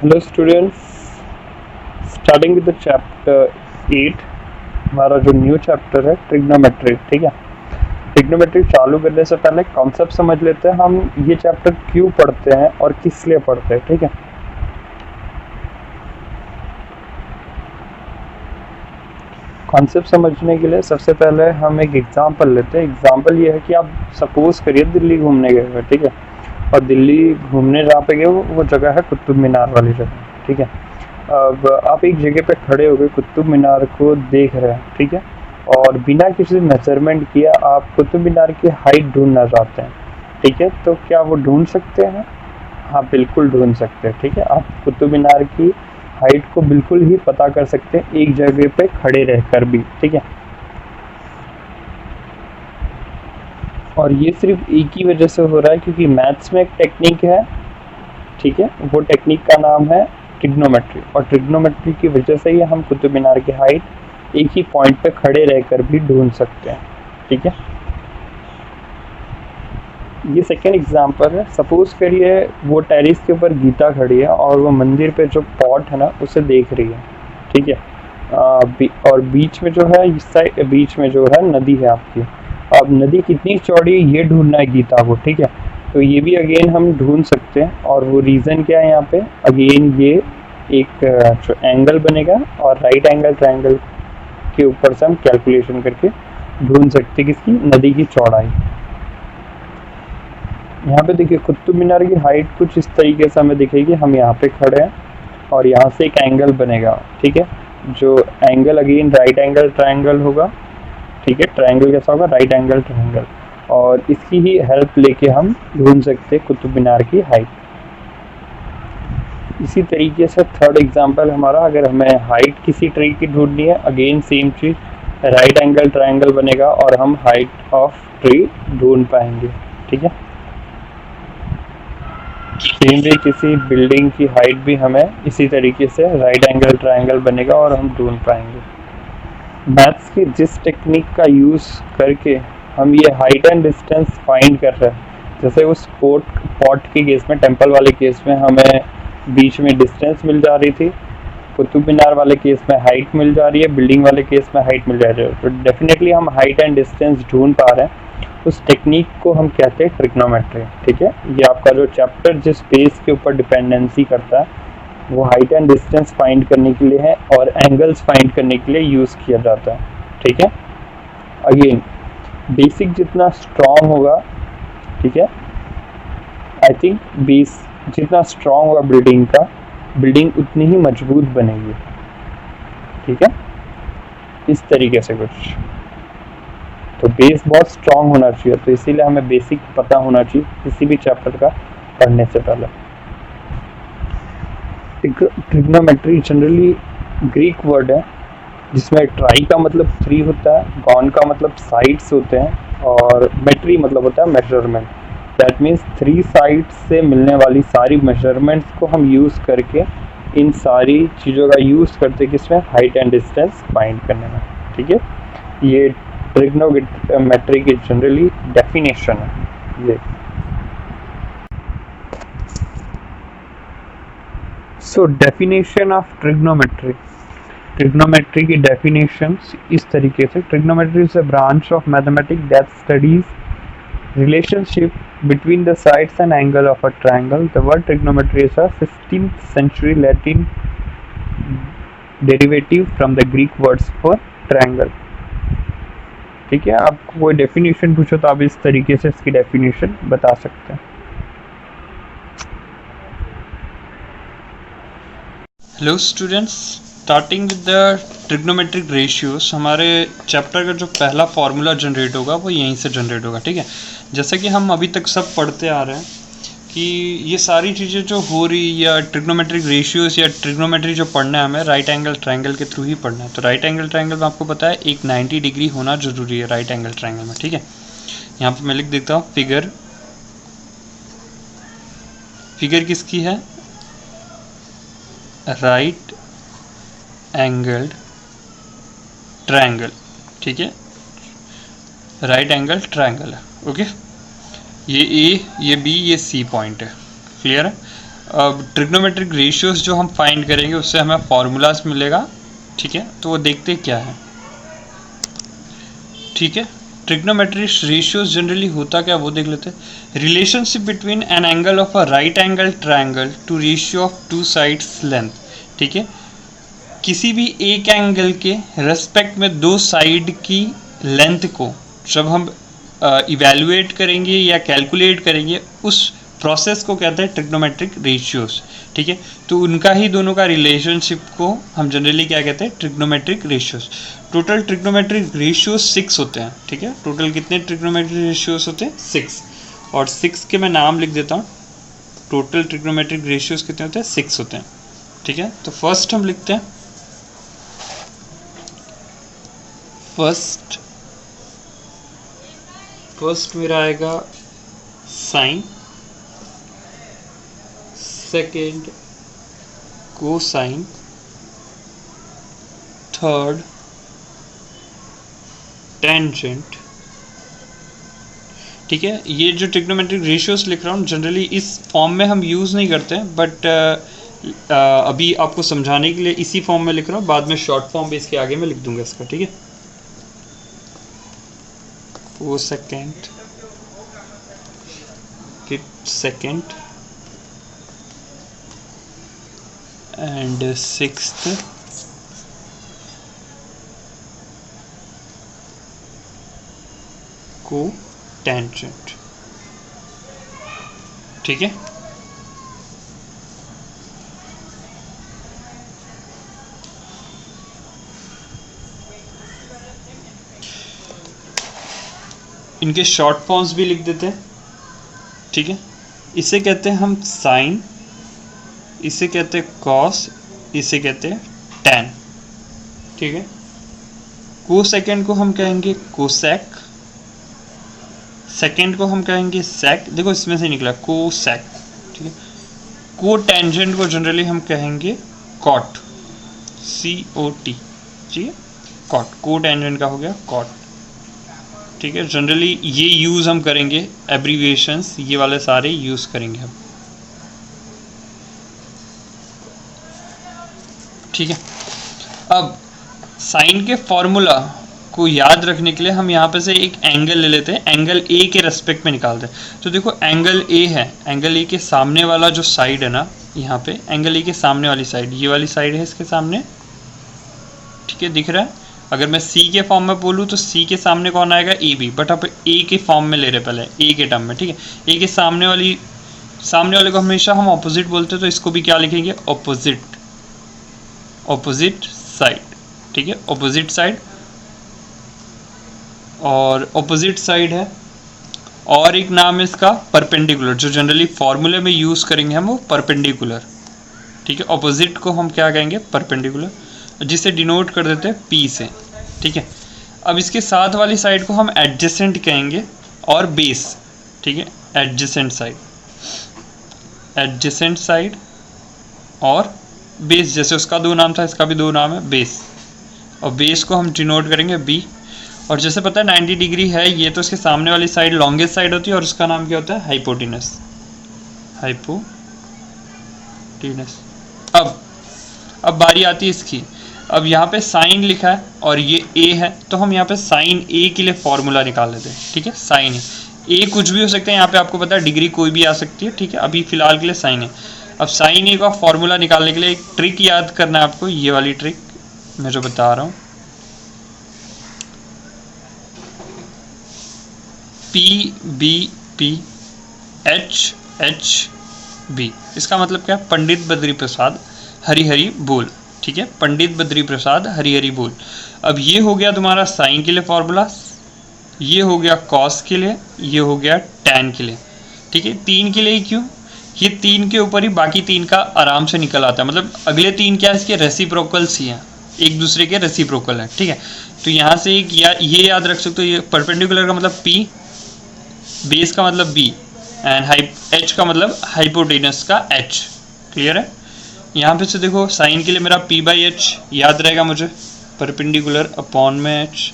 Hello students, starting with the chapter 8। हमारा जो new chapter है ट्रिग्नोमेट्री। ठीक है, ट्रिग्नोमेट्री चालू करने से पहले कॉन्सेप्ट समझ लेते हैं हम ये चैप्टर क्यों पढ़ते हैं और किस लिए पढ़ते हैं। ठीक है, कॉन्सेप्ट समझने के लिए सबसे पहले हम एक एग्जांपल लेते हैं। एग्जांपल ये है कि आप सपोज करिए दिल्ली घूमने गए हुए, ठीक है, और दिल्ली घूमने जहाँ पे गए वो जगह है कुतुब मीनार वाली जगह। ठीक है, अब आप एक जगह पे खड़े हो गए, कुतुब मीनार को देख रहे हैं, ठीक है, और बिना किसी मेजरमेंट किए आप कुतुब मीनार की हाइट ढूंढना चाहते हैं। ठीक है, तो क्या वो ढूंढ सकते हैं? हाँ, बिल्कुल ढूंढ सकते हैं। ठीक है, आप कुतुब मीनार की हाइट को बिल्कुल ही पता कर सकते हैं एक जगह पे खड़े रहकर भी। ठीक है, और ये सिर्फ एक ही वजह से हो रहा है क्योंकि मैथ्स में एक टेक्निक है, ठीक है, वो टेक्निक का नाम है ट्रिग्नोमेट्री, और ट्रिग्नोमेट्री की वजह से ही हम कुतुब मीनार की हाइट एक ही पॉइंट पे खड़े रहकर भी ढूंढ सकते हैं। ठीक है, ये सेकेंड एग्जांपल है। सपोज करिए वो टेरिस के ऊपर गीता खड़ी है और वो मंदिर पे जो पॉट है ना उसे देख रही है। ठीक है, और बीच में जो है इस साइड बीच में जो है नदी है आपकी। अब नदी कितनी चौड़ी है ये ढूंढना है गीता को। ठीक है, तो ये भी अगेन हम ढूंढ सकते हैं, और वो रीज़न क्या है यहाँ पे, अगेन ये एक जो एंगल बनेगा और राइट एंगल ट्रायंगल के ऊपर से हम कैलकुलेशन करके ढूंढ सकते हैं किसकी, नदी की चौड़ाई। यहाँ पे देखिए कुतुब मीनार की हाइट कुछ इस तरीके से हमें दिखेगी। हम यहाँ पे खड़े हैं और यहाँ से एक एंगल बनेगा। ठीक है, जो angle again right angle triangle होगा। ठीक है, ट्रायंगल कैसा होगा, राइट एंगल ट्रायंगल, और इसकी ही हेल्प लेके हम ढूंढ सकते हैं कुतुब मीनार की हाइट। इसी तरीके से थर्ड एग्जांपल हमारा, अगर हमें हाइट किसी ट्री की ढूंढनी है, अगेन सेम चीज, राइट एंगल ट्रायंगल बनेगा और हम हाइट ऑफ ट्री ढूंढ पाएंगे। ठीक है, सेम वे किसी बिल्डिंग की हाइट भी हमें इसी तरीके से राइट एंगल ट्रायंगल बनेगा और हम ढूंढ पाएंगे। मैथ्स की जिस टेक्निक का यूज़ करके हम ये हाइट एंड डिस्टेंस फाइंड कर रहे हैं, जैसे उस पॉट के केस में, टेम्पल वाले केस में हमें बीच में डिस्टेंस मिल जा रही थी, कुतुब मीनार वाले केस में हाइट मिल जा रही है, बिल्डिंग वाले केस में हाइट मिल जा रही है, तो डेफिनेटली हम हाइट एंड डिस्टेंस ढूंढ पा रहे हैं। उस टेक्निक को हम कहते हैं ट्रिग्नोमेट्री। ठीक है, ये आपका जो चैप्टर जिस बेस के ऊपर डिपेंडेंसी करता है वो हाइट एंड डिस्टेंस फाइंड करने के लिए है और एंगल्स फाइंड करने के लिए यूज़ किया जाता है। ठीक है, अगेन बेसिक जितना स्ट्रॉन्ग होगा, ठीक है, आई थिंक बेस जितना स्ट्रॉन्ग होगा बिल्डिंग का, बिल्डिंग उतनी ही मजबूत बनेगी। ठीक है, इस तरीके से कुछ, तो बेस बहुत स्ट्रॉन्ग होना चाहिए, तो इसीलिए हमें बेसिक पता होना चाहिए किसी भी चैप्टर का पढ़ने से पहले। ट्रिग्नोमेट्री जनरली ग्रीक वर्ड है जिसमें ट्राई का मतलब 3 होता है, गॉन का मतलब साइड्स होते हैं, और मेट्री मतलब होता है मेजरमेंट। दैट मीन्स 3 साइड्स से मिलने वाली सारी मेजरमेंट्स को हम यूज़ करके इन सारी चीज़ों का यूज़ करते हैं किसमें, हाइट एंड डिस्टेंस फाइंड करने में। ठीक है, ये ट्रिग्नोमेट्री की जनरली डेफिनेशन है ये। So definition of trigonometry, trigonometry की डेफिनेशंस इस तरीके से, trigonometry is a branch of mathematics that studies relationship between the sides and angle of a triangle. The word trigonometry is a 16th century Latin derivative from the Greek words for triangle. ठीक है, आपको कोई definition पूछो तो आप इस तरीके से इसकी डेफिनेशन बता सकते हैं। Hello students, starting with the trigonometric ratios, हमारे चैप्टर का जो पहला फार्मूला जनरेट होगा वो यहीं से जनरेट होगा। ठीक है, जैसे कि हम अभी तक सब पढ़ते आ रहे हैं कि ये सारी चीज़ें जो हो रही, या ट्रिग्नोमेट्रिक रेशियोज या ट्रिग्नोमेट्री जो पढ़ना है हमें राइट एंगल ट्रायंगल के थ्रू ही पढ़ना है। तो राइट एंगल ट्रायंगल में आपको पता है एक 90 डिग्री होना ज़रूरी है राइट एंगल ट्रायंगल में। ठीक है, यहाँ पर मैं लिख देता हूँ फिगर किसकी है, राइट एंगल्ड ट्रायंगल। ठीक है, राइट एंगल ट्रायंगल है। ओके, ये ए, ये बी, ये सी पॉइंट है। क्लियर है? अब ट्रिग्नोमेट्रिक रेशियोज जो हम फाइंड करेंगे उससे हमें फॉर्मूलाज मिलेगा, ठीक है। तो वो देखते क्या है, ठीक है। ट्रिग्नोमेट्रिक रेशियोज जनरली होता क्या वो देख लेते हैं। Relationship between an angle of a right angle triangle to ratio of two sides length, ठीक है। किसी भी एक एंगल के रेस्पेक्ट में दो साइड की लेंथ को जब हम इवैल्यूएट करेंगे या कैलकुलेट करेंगे, उस प्रोसेस को कहते हैं ट्रिग्नोमेट्रिक रेशियोज, ठीक है। तो उनका ही दोनों का रिलेशनशिप को हम जनरली क्या कहते हैं, trigonometric ratios. Total trigonometric ratios 6 होते हैं, ठीक है। टोटल कितने ट्रिग्नोमेट्रिक रेशियोज होते हैं, 6। और 6 के मैं नाम लिख देता हूँ। टोटल ट्रिग्नोमेट्रिक रेशियोज कितने होते हैं, 6 होते हैं, ठीक है। तो फर्स्ट हम लिखते हैं, फर्स्ट मेरा आएगा sine, second cosine, third tangent, ठीक है। ये जो ट्रिग्नोमेट्रिक रेशियोज लिख रहा हूँ जनरली इस फॉर्म में हम यूज़ नहीं करते हैं, बट अभी आपको समझाने के लिए इसी फॉर्म में लिख रहा हूँ। बाद में शॉर्ट फॉर्म भी इसके आगे में लिख दूंगा इसका, ठीक है। कोसेकेंड, सेकेंड एंड सिक्स्थ को टेंजेंट, ठीक है। इनके शॉर्ट फॉर्म्स भी लिख देते हैं, ठीक है। इसे कहते हैं हम साइन, इसे कहते हैं कॉस, इसे कहते हैं टैन, ठीक है। कोसेकेंड को हम कहेंगे कोसेक, सेकेंड को हम कहेंगे सेक, देखो इसमें से निकला कोसेक, ठीक है। को टेंजेंट को जनरली हम कहेंगे कॉट, COT, ठीक है। कॉट, को टेंजेंट का हो गया कॉट, ठीक है। जनरली ये यूज़ हम करेंगे, एब्रीविएशंस ये वाले सारे यूज़ करेंगे हम, ठीक है। अब साइन के फॉर्मूला को याद रखने के लिए हम यहाँ पे से एक एंगल ले लेते हैं, एंगल ए के रेस्पेक्ट में निकालते हैं। तो देखो एंगल ए है, एंगल ए के सामने वाला जो साइड है ना, यहाँ पे एंगल ए के सामने वाली साइड, ये वाली साइड है इसके सामने, ठीक है, दिख रहा है। अगर मैं सी के फॉर्म में बोलूँ तो सी के सामने कौन आएगा, ए बी, बट आप ए के फॉर्म में ले रहे पहले, ए के टर्म में, ठीक है। ए के सामने वाले को हमेशा हम ऑपोजिट बोलते हैं, तो इसको भी क्या लिखेंगे, ऑपोजिट साइड, ठीक है, ऑपोजिट साइड। और ऑपोजिट साइड है, और एक नाम है इसका परपेंडिकुलर, जो जनरली फॉर्मूले में यूज़ करेंगे हम वो परपेंडिकुलर, ठीक है। ऑपोजिट को हम क्या कहेंगे, परपेंडिकुलर, जिसे डिनोट कर देते हैं P से, ठीक है। अब इसके साथ वाली साइड को हम एडजेसेंट कहेंगे और बेस, ठीक है, एडजेसेंट साइड और बेस, जैसे उसका 2 नाम था इसका भी 2 नाम है, बेस। और बेस को हम डिनोट करेंगे B। और जैसे पता है 90 डिग्री है ये, तो इसके सामने वाली साइड लॉन्गेस्ट साइड होती है और उसका नाम क्या होता है, हाइपोटेनस। अब बारी आती है इसकी। अब यहाँ पे साइन लिखा है और ये A है, तो हम यहाँ पे साइन A के लिए फॉर्मूला निकाल लेते हैं, ठीक है। साइन A कुछ भी हो सकता है, यहाँ पे आपको पता है डिग्री कोई भी आ सकती है, ठीक है। अभी फिलहाल के लिए साइन A। अब साइन A का फॉर्मूला निकालने के लिए एक ट्रिक याद करना है आपको, ये वाली ट्रिक मैं जो बता रहा हूँ, PBP HHB। इसका मतलब क्या है, पंडित बद्री प्रसाद हरी हरी बोल, ठीक है, पंडित बद्री प्रसाद हरी हरी बोल। अब ये हो गया तुम्हारा साइन के लिए फॉर्मूला, ये हो गया कॉस के लिए, ये हो गया टैन के लिए, ठीक है। 3 के लिए क्यों, ये 3 के ऊपर ही बाकी 3 का आराम से निकल आता है, मतलब अगले 3 क्या है, इसके रेसिप्रोकल्स ही हैं, एक दूसरे के रेसिप्रोकल है, ठीक है। तो यहाँ से एक ये याद रख सकते हो, ये परपेंडिकुलर का मतलब P, बेस का मतलब B एंड H का मतलब हाइपोटेनस का H, क्लियर है। यहाँ पे से देखो साइन के लिए मेरा P/H याद रहेगा मुझे, परपेंडिकुलर अपॉन में H,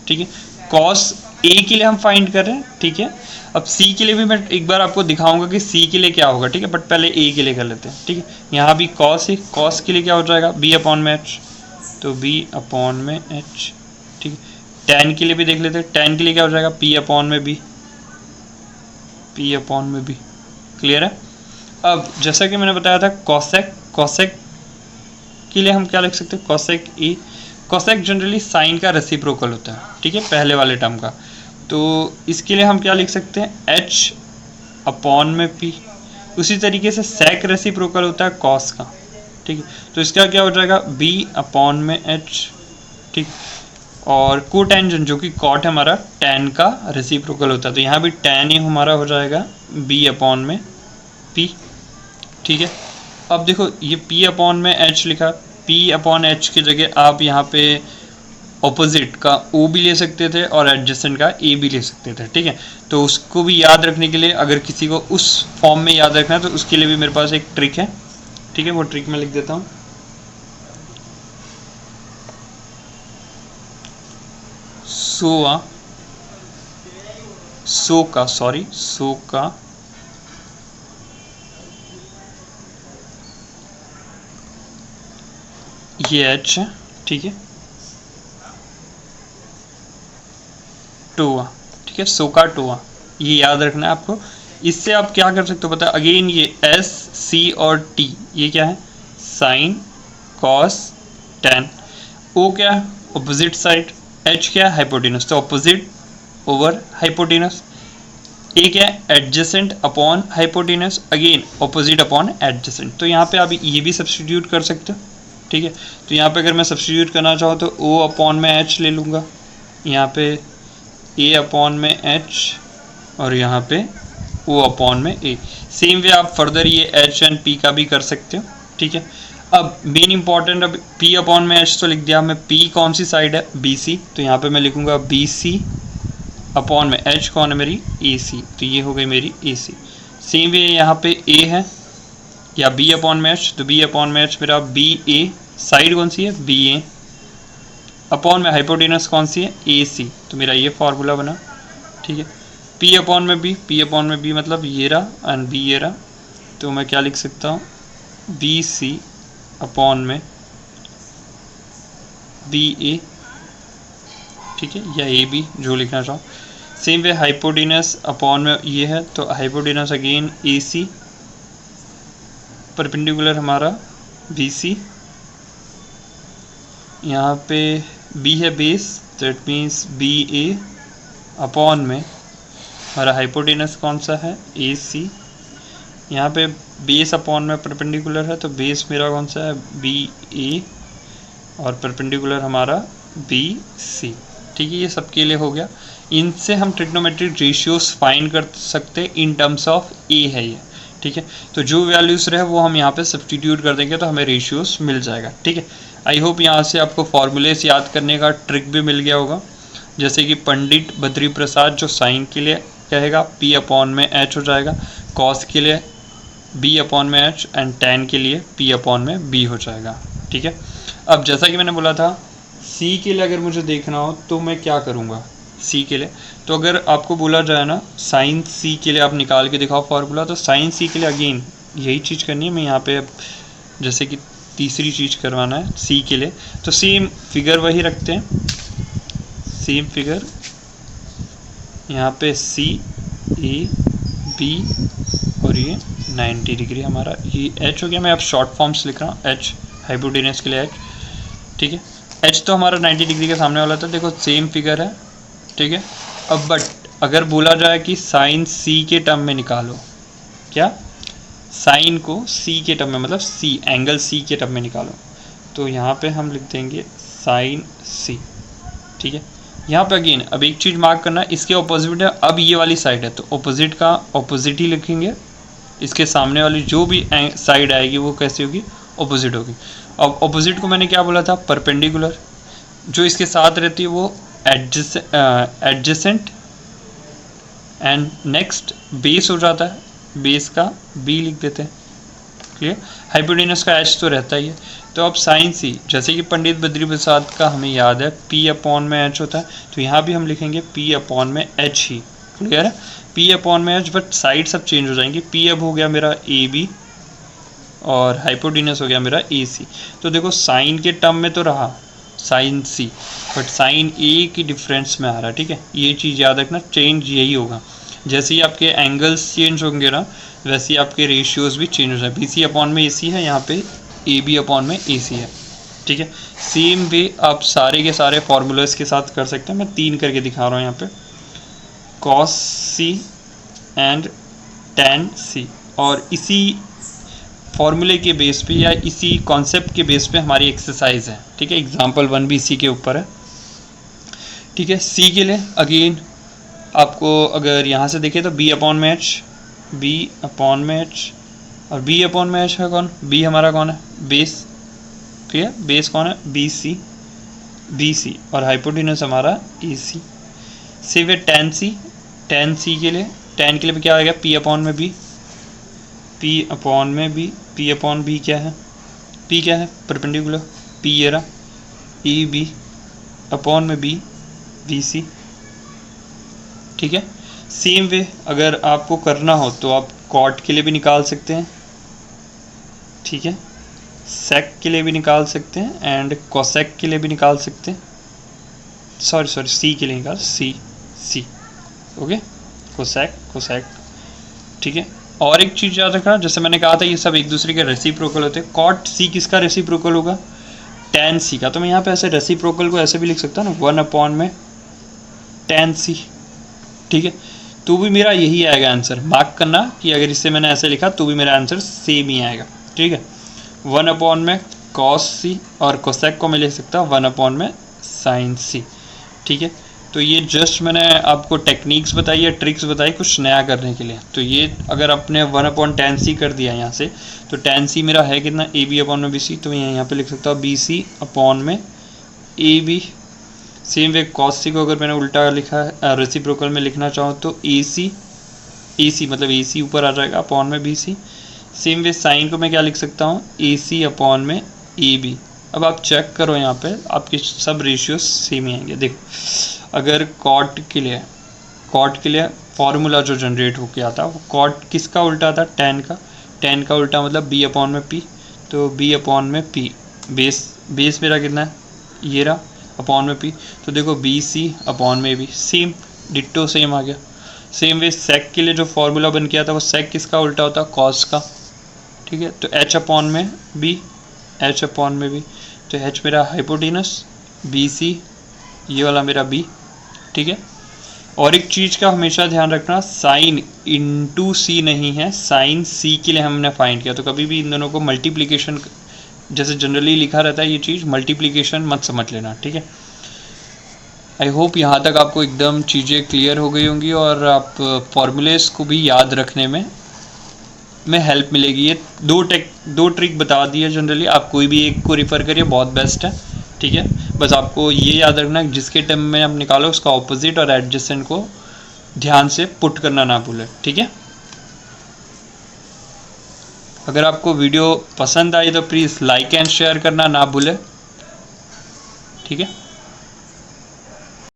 ठीक है। कॉस A के लिए हम फाइंड कर रहे हैं, ठीक है। अब सी के लिए भी मैं एक बार आपको दिखाऊंगा कि सी के लिए क्या होगा, ठीक है, बट पहले ए के लिए कर लेते हैं, ठीक है। यहाँ भी कॉस है, कॉस के लिए क्या हो जाएगा, बी अपॉन में एच, तो बी अपॉन में एच, ठीक है। टैन के लिए भी देख लेते हैं, टैन के लिए क्या हो जाएगा, पी अपॉन में बी, पी अपॉन में बी, क्लियर है। अब जैसा कि मैंने बताया था कॉसेक, कॉसेक के लिए हम क्या लिख सकते हैं, cosec A, cosec generally sine का रेसिप्रोकल होता है, ठीक है, पहले वाले टर्म का। तो इसके लिए हम क्या लिख सकते हैं, एच अपॉन में पी। उसी तरीके से सेक रेसिप्रोकल होता है कॉस का, ठीक है, तो इसका क्या हो जाएगा, बी अपॉन में एच, ठीक। और कोटेंजेंट जो कि कॉट है हमारा, टैन का रेसिप्रोकल होता है, तो यहाँ भी टैन ही हमारा हो जाएगा बी अपॉन में पी, ठीक है। अब देखो ये p अपॉन में h लिखा, p अपॉन h की जगह आप यहाँ पे ऑपोजिट का o भी ले सकते थे और एडजेसेंट का a भी ले सकते थे, ठीक है। तो उसको भी याद रखने के लिए, अगर किसी को उस फॉर्म में याद रखना है तो उसके लिए भी मेरे पास एक ट्रिक है, ठीक है, वो ट्रिक मैं लिख देता हूँ। सो का ये h है, ठीक है, टोआ, ठीक है, सो का टोआ, ये याद रखना है आपको। इससे आप क्या कर सकते हो पता है, अगेन ये एस सी और टी ये क्या है, साइन कॉस टैन, ओ क्या है ऑपोजिट साइड, एच क्या है हाइपोटेनस, तो ऑपोजिट ओवर हाइपोटेनस, ए क्या है adjacent upon hypotenuse, again opposite upon adjacent. तो यहाँ पे आप ये भी सब्स्टिट्यूट कर सकते हो, ठीक है। तो यहाँ पे अगर मैं सब्स्टिट्यूट करना चाहूँ तो ओ अपॉन में एच ले लूँगा, यहाँ पे ए अपॉन में एच और यहाँ पे ओ अपॉन में ए। सेम वे आप फर्दर ये एच एंड पी का भी कर सकते हो, ठीक है। अब मेन इंपॉर्टेंट, अब पी अपॉन में एच तो लिख दिया मैं, पी कौन सी साइड है, बी सी, तो यहाँ पे मैं लिखूँगा बी सी अपॉन में एच कौन है मेरी, ए सी, तो ये हो गई मेरी ए सी। सेम वे यहाँ पे ए है या बी अपॉन में एच, तो बी अपॉन में एच मेरा बी ए, साइड कौन सी है, बी ए, अपॉन में हाइपोटेनस कौन सी है, ए सी, तो मेरा ये फार्मूला बना, ठीक है। पी अपॉन में बी, पी अपॉन में बी मतलब ये रहा एंड बी ये रहा, तो मैं क्या लिख सकता हूँ, बी सी अपॉन में बी ए, ठीक है, या ए बी जो लिखना चाहो। सेम वे हाइपोटेनस अपॉन में ये है, तो hypotenuse again A C, perpendicular हमारा बी सी, यहाँ पे बी है बेस, तो it means B A upon में हमारा हाइपोटेनस कौन सा है, ए सी, यहाँ पे बेस अपॉन में परपेंडिकुलर है, तो बेस मेरा कौन सा है, बी ए, और परपेंडिकुलर हमारा बी सी, ठीक है। ये सबके लिए हो गया। इनसे हम ट्रिग्नोमेट्रिक रेशियोज फाइंड कर सकते हैं इन टर्म्स ऑफ ए है ये, ठीक है। तो जो वैल्यूज रहे वो हम यहाँ पे सब्स्टिट्यूट कर देंगे तो हमें रेशियोज मिल जाएगा, ठीक है। आई होप यहाँ से आपको फॉर्मूलेस याद करने का ट्रिक भी मिल गया होगा, जैसे कि पंडित बद्री प्रसाद जो साइन के लिए कहेगा पी अपॉन में एच हो जाएगा, कॉस के लिए बी अपॉन में एच एंड टैन के लिए पी अपॉन में बी हो जाएगा, ठीक है। अब जैसा कि मैंने बोला था सी के लिए अगर मुझे देखना हो तो मैं क्या करूँगा, सी के लिए, तो अगर आपको बोला जाए ना साइन सी के लिए आप निकाल के दिखाओ फार्मूला, तो साइन सी के लिए अगेन यही चीज़ करनी है। मैं यहाँ पे जैसे कि तीसरी चीज़ करवाना है सी के लिए, तो सेम फिगर वही रखते हैं, सेम फिगर यहाँ पे सी ए बी और ये 90 डिग्री हमारा ये एच हो गया। मैं अब शॉर्ट फॉर्म्स लिख रहा हूँ, एच हाइपोटेनस के लिए एच, ठीक है। एच तो हमारा 90 डिग्री के सामने वाला था, देखो सेम फिगर है, ठीक है। अब बट अगर बोला जाए कि साइन सी के टर्म में निकालो, क्या साइन को सी के टर्म में, मतलब सी एंगल सी के टर्म में निकालो, तो यहाँ पे हम लिख देंगे साइन सी, ठीक है। यहाँ पे अगेन अब एक चीज़ मार्क करना, इसके ऑपोजिट है, अब ये वाली साइड है तो ऑपोजिट का ऑपोजिट ही लिखेंगे, इसके सामने वाली जो भी साइड आएगी वो कैसी होगी, ऑपोजिट होगी। अब ऑपोजिट को मैंने क्या बोला था, परपेंडिकुलर, जो इसके साथ रहती है वो एडजेसेंट, एंड नेक्स्ट बेस हो जाता है, बेस का बी लिख देते हैं, क्लियर। हाइपोटेनस का एच तो रहता ही है। तो अब साइन सी, जैसे कि पंडित बद्री प्रसाद का हमें याद है पी अपॉन में एच होता है, तो यहाँ भी हम लिखेंगे पी अपॉन में एच ही, क्लियर है, पी अपॉन में एच, बट साइड सब चेंज हो जाएंगी। पी अब हो गया मेरा ए बी और हाइपोटेनस हो गया मेरा ए सी। तो देखो साइन के टर्म में तो रहा साइन सी, बट साइन ए की डिफरेंस में आ रहा है, ठीक है। ये चीज़ याद रखना, चेंज यही होगा, जैसे ही आपके एंगल्स चेंज होंगे ना वैसे ही आपके रेशियोज भी चेंज हो जाए। बी सी अपॉन में ए सी है, यहाँ पे ए बी अपॉन में ए सी है, ठीक है। सेम वे आप सारे के सारे फार्मूलाज के साथ कर सकते हैं। मैं 3 करके दिखा रहा हूँ यहाँ पे, कॉस सी एंड टैन सी, और इसी फॉर्मूले के बेस पे या इसी कॉन्सेप्ट के बेस पे हमारी एक्सरसाइज है, ठीक है। एग्जाम्पल 1 भी इसी के ऊपर है, ठीक है। सी के लिए अगेन आपको अगर यहाँ से देखें तो बी अपॉन में एच, बी अपॉन में एच, और बी अपॉन में एच है कौन, बी हमारा कौन है, बेस, ठीक है। बेस कौन है, बी सी, और हाइपोटेनस हमारा ए सी। से वे टेन सी के लिए, टेन के लिए भी क्या आएगा, पी अपॉन में बी, पी अपॉन में बी, पी अपॉन बी क्या है, पी क्या है, परपेंडिकुलर, पी ये रहा, ई बी अपॉन में बी, बी सी, ठीक है। सेम वे अगर आपको करना हो तो आप कॉट के लिए भी निकाल सकते हैं, ठीक है, सेक के लिए भी निकाल सकते हैं, एंड कोसेक के लिए भी निकाल सकते हैं, सॉरी सी के लिए निकाल, सी ओके, कोसेक, ठीक है। और एक चीज़ याद रखना, जैसे मैंने कहा था ये सब एक दूसरे के रेसिप्रोकल होते हैं। कॉट सी किसका रेसिप्रोकल होगा, टैन सी का। तो मैं यहाँ पे ऐसे रेसिप्रोकल को ऐसे भी लिख सकता हूँ ना, 1 अपॉन में टैन सी, ठीक है। तो भी मेरा यही आएगा आंसर, मार्क करना कि अगर इससे मैंने ऐसे लिखा तो भी मेरा आंसर सेम ही आएगा, ठीक है। 1 अपॉन में कॉस सी, और कोसेक को मैं लिख सकता हूँ 1 अपॉन में साइन सी, ठीक है। तो ये जस्ट मैंने आपको टेक्निक्स बताई है, ट्रिक्स बताई कुछ नया करने के लिए। तो ये अगर आपने 1 अपॉन टैन सी कर दिया यहाँ से, तो टैन सी मेरा है कितना, ए बी अपॉन में बी सी, तो मैं यहाँ पे लिख सकता हूँ बी सी अपॉन में a b. Same way cos c को अगर मैंने उल्टा लिखा है, रेसिप्रोकल में लिखना चाहूँ तो ए सी मतलब ए सी ऊपर आ जाएगा अपॉन में B C. Same way sine को मैं क्या लिख सकता हूँ, ए सी अपॉन में ए बी। अब आप चेक करो यहाँ पे आपके सब रेशियो सेम ही आएंगे। देखो अगर कॉट के लिए फॉर्मूला जो जनरेट होके आता वो कॉट किसका उल्टा था, टेन का उल्टा मतलब बी अपॉन में पी, तो बी अपॉन में पी, बेस मेरा कितना है, ये रहा, अपॉन में पी, तो देखो बी सी अपॉन में बी, सेम डिट्टो सेम आ गया। सेम वे सेक के लिए जो फॉर्मूला बन गया था वो सेक किसका उल्टा होता, कॉस का, ठीक है। तो एच अपॉन में बी, तो एच मेरा हाइपोटेनस, बी सी ये वाला मेरा बी, ठीक है। और एक चीज़ का हमेशा ध्यान रखना, साइन इनटू सी नहीं है, साइन सी के लिए हमने फाइंड किया, तो कभी भी इन दोनों को मल्टीप्लिकेशन जैसे जनरली लिखा रहता है ये चीज़ मल्टीप्लिकेशन मत समझ लेना, ठीक है। आई होप यहाँ तक आपको एकदम चीज़ें क्लियर हो गई होंगी और आप फॉर्मूलेस को भी याद रखने में हेल्प मिलेगी। ये दो ट्रिक बता दी है जनरली, आप कोई भी एक को रिफ़र करिए, बहुत बेस्ट है, ठीक है। बस आपको ये याद रखना जिसके टर्म में आप निकालो उसका ऑपोजिट और एडजेसेंट को ध्यान से पुट करना ना भूलें, ठीक है। अगर आपको वीडियो पसंद आई तो प्लीज़ लाइक एंड शेयर करना ना भूलें, ठीक है।